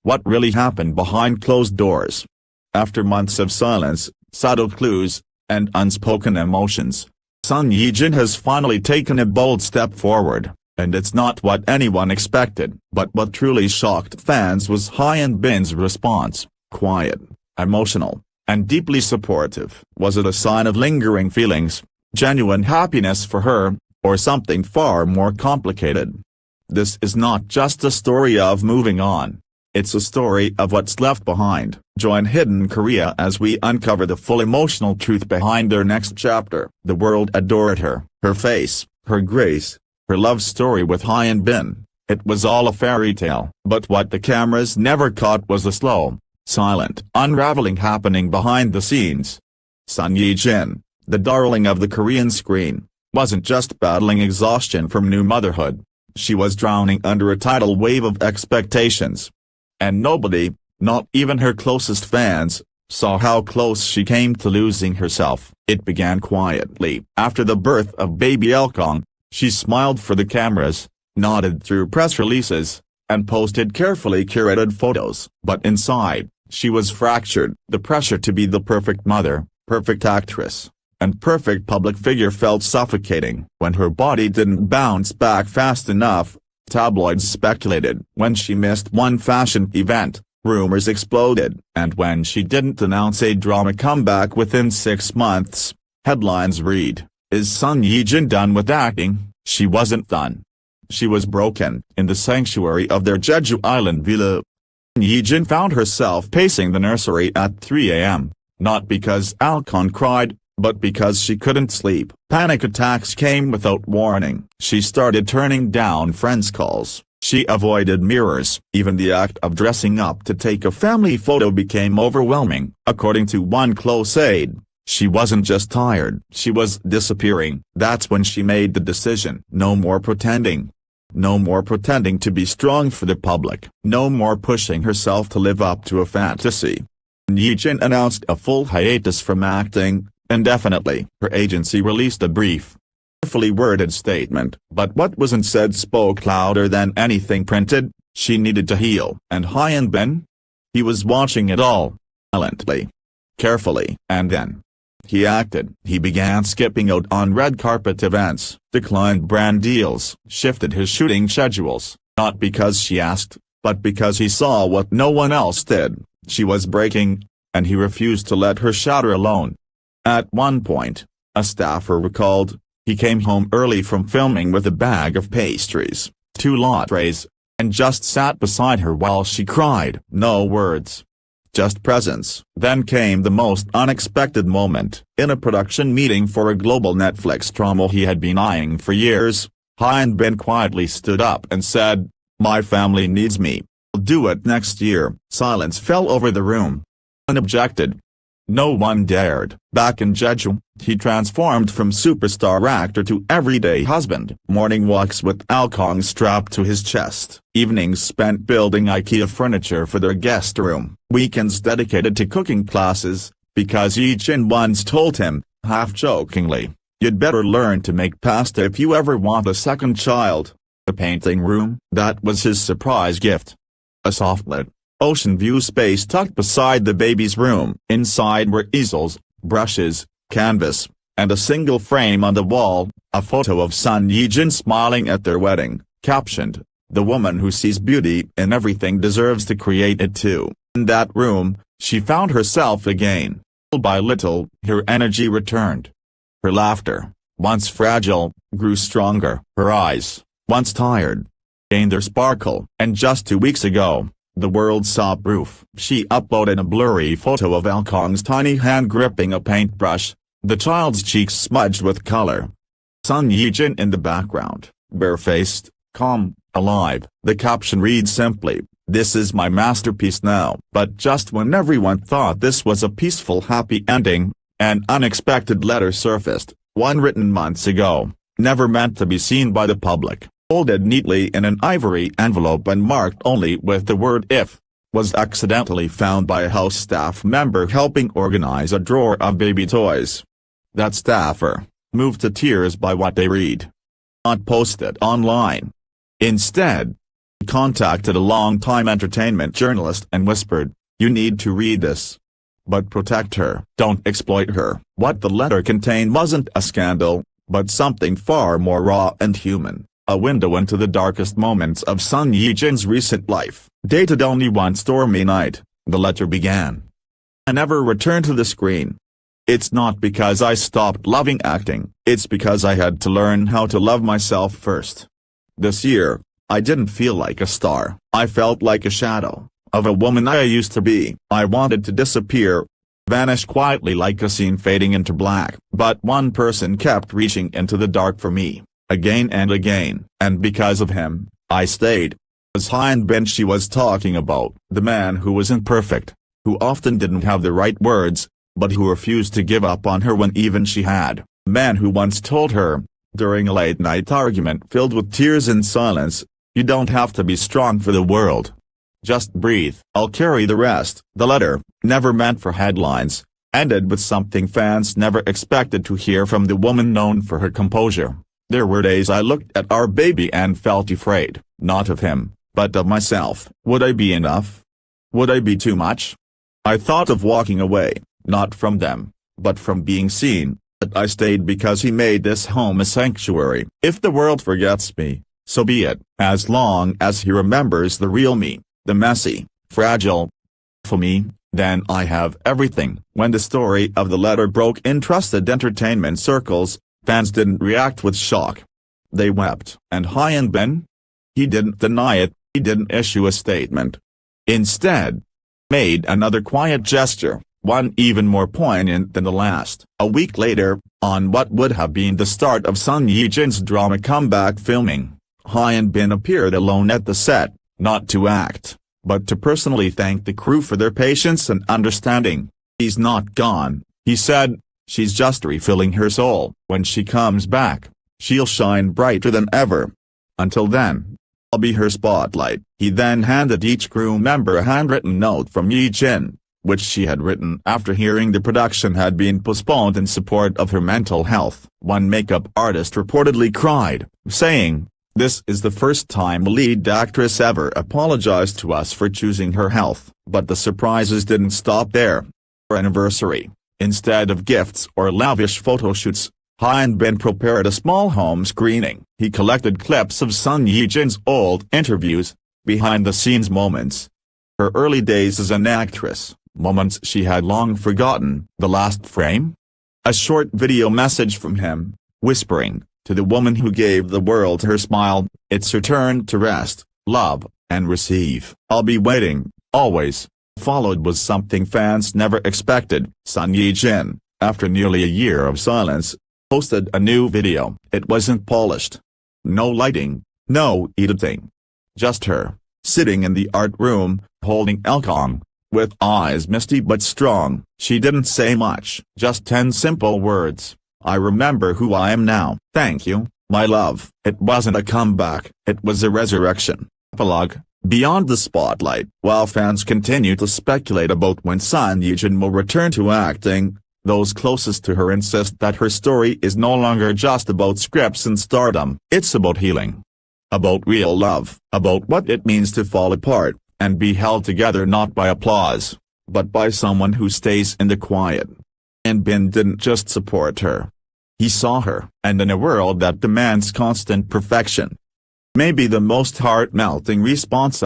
What really happened behind closed doors? After months of silence, subtle clues, and unspoken emotions, Son Ye-jin has finally taken a bold step forward, and it's not what anyone expected. But what truly shocked fans was Hyun Bin's response: quiet, emotional, and deeply supportive. Was it a sign of lingering feelings, genuine happiness for her, or something far more complicated? This is not just a story of moving on. It's a story of what's left behind. Join Hidden Korea as we uncover the full emotional truth behind their next chapter. The world adored her, her face, her grace, her love story with Hyun Bin. It was all a fairy tale. But what the cameras never caught was the slow, silent unraveling happening behind the scenes. Son Ye-jin, the darling of the Korean screen, wasn't just battling exhaustion from new motherhood. She was drowning under a tidal wave of expectations. And nobody, not even her closest fans, saw how close she came to losing herself. It began quietly. After the birth of baby Elkong, she smiled for the cameras, nodded through press releases, and posted carefully curated photos. But inside, she was fractured. The pressure to be the perfect mother, perfect actress, and perfect public figure felt suffocating. When her body didn't bounce back fast enough, tabloids speculated. When she missed one fashion event, rumors exploded. And when she didn't announce a drama comeback within 6 months, headlines read, "Is Son Ye-jin done with acting?" She wasn't done. She was broken. In the sanctuary of their Jeju Island villa, Yejin found herself pacing the nursery at 3 a.m., not because Alcon cried, but because she couldn't sleep. Panic attacks came without warning. She started turning down friends' calls. She avoided mirrors. Even the act of dressing up to take a family photo became overwhelming. According to one close aide, she wasn't just tired. She was disappearing. That's when she made the decision. No more pretending. No more pretending to be strong for the public. No more pushing herself to live up to a fantasy. Yejin announced a full hiatus from acting, indefinitely. Her agency released a brief, carefully worded statement. But what wasn't said spoke louder than anything printed. She needed to heal. And Hyun Bin? He was watching it all, silently, carefully. And then he acted. He began skipping out on red carpet events, declined brand deals, shifted his shooting schedules, not because she asked, but because he saw what no one else did. She was breaking, and he refused to let her shatter alone. At one point, a staffer recalled, he came home early from filming with a bag of pastries, 2 lattes, and just sat beside her while she cried. No words, just presence. Then came the most unexpected moment. In a production meeting for a global Netflix drama he had been eyeing for years, Hyun Bin quietly stood up and said, "My family needs me. I'll do it next year." Silence fell over the room. Unobjected. No one dared. Back in Jeju, he transformed from superstar actor to everyday husband. Morning walks with Alcong strapped to his chest. Evenings spent building IKEA furniture for their guest room. Weekends dedicated to cooking classes, because Yejin once told him, half-jokingly, "You'd better learn to make pasta if you ever want a second child." The painting room, that was his surprise gift. A soft-lit, ocean view space tucked beside the baby's room. Inside were easels, brushes, canvas, and a single frame on the wall, a photo of Son Ye-jin smiling at their wedding, captioned, "The woman who sees beauty in everything deserves to create it too." In that room, she found herself again. Little by little, her energy returned. Her laughter, once fragile, grew stronger. Her eyes, once tired, gained their sparkle. And just 2 weeks ago, the world saw proof. She uploaded a blurry photo of Alcong's tiny hand gripping a paintbrush, the child's cheeks smudged with color. Son Ye-jin in the background, barefaced, calm, alive. The caption reads simply, "This is my masterpiece now." But just when everyone thought this was a peaceful happy ending, an unexpected letter surfaced, one written months ago, never meant to be seen by the public. Folded neatly in an ivory envelope and marked only with the word "if", was accidentally found by a house staff member helping organize a drawer of baby toys. That staffer, moved to tears by what they read, not posted online. Instead, He contacted a long-time entertainment journalist and whispered, "You need to read this. But protect her. Don't exploit her." What the letter contained wasn't a scandal, but something far more raw and human, a window into the darkest moments of Son Ye-jin's recent life. Dated only one stormy night, the letter began. "I never returned to the screen. It's not because I stopped loving acting, it's because I had to learn how to love myself first. This year, I didn't feel like a star. I felt like a shadow of a woman I used to be. I wanted to disappear, vanish quietly like a scene fading into black. But one person kept reaching into the dark for me, again and again. And because of him, I stayed." As Hyun she was talking about, the man who wasn't perfect, who often didn't have the right words, but who refused to give up on her when even she had. Man who once told her, during a late-night argument filled with tears and silence, "You don't have to be strong for the world. Just breathe. I'll carry the rest." The letter, never meant for headlines, ended with something fans never expected to hear from the woman known for her composure. "There were days I looked at our baby and felt afraid, not of him, but of myself. Would I be enough? Would I be too much? I thought of walking away, not from them, but from being seen, but I stayed because he made this home a sanctuary. If the world forgets me, so be it, as long as he remembers the real me, the messy, fragile. For me, then I have everything." When the story of the letter broke in trusted entertainment circles, fans didn't react with shock. They wept. And Hyun? He didn't deny it, he didn't issue a statement. Instead, made another quiet gesture, one even more poignant than the last. A week later, on what would have been the start of Son Ye-jin's drama comeback filming, Hyun appeared alone at the set, not to act, but to personally thank the crew for their patience and understanding. "He's not gone," he said, "she's just refilling her soul. When she comes back, she'll shine brighter than ever. Until then, I'll be her spotlight." He then handed each crew member a handwritten note from Yejin, which she had written after hearing the production had been postponed in support of her mental health. One makeup artist reportedly cried, saying, "This is the first time a lead actress ever apologized to us for choosing her health." But the surprises didn't stop there. For anniversary, instead of gifts or lavish photo shoots, Hyun prepared a small home screening. He collected clips of Son Ye-jin's old interviews, behind-the-scenes moments. Her early days as an actress, moments she had long forgotten. The last frame? A short video message from him, whispering, to the woman who gave the world her smile, "It's her turn to rest, love, and receive. I'll be waiting, always." Followed was something fans never expected. Son Ye-jin, after nearly a year of silence, posted a new video. It wasn't polished. No lighting, no editing. Just her, sitting in the art room, holding alcohol, with eyes misty but strong. She didn't say much. Just 10 simple words. "I remember who I am now. Thank you, my love." It wasn't a comeback, it was a resurrection. Epilogue. Beyond the spotlight. While fans continue to speculate about when Son Ye-jin will return to acting, those closest to her insist that her story is no longer just about scripts and stardom. It's about healing. About real love. About what it means to fall apart, and be held together not by applause, but by someone who stays in the quiet. And Bin didn't just support her. He saw her. And in a world that demands constant perfection, maybe the most heart-melting response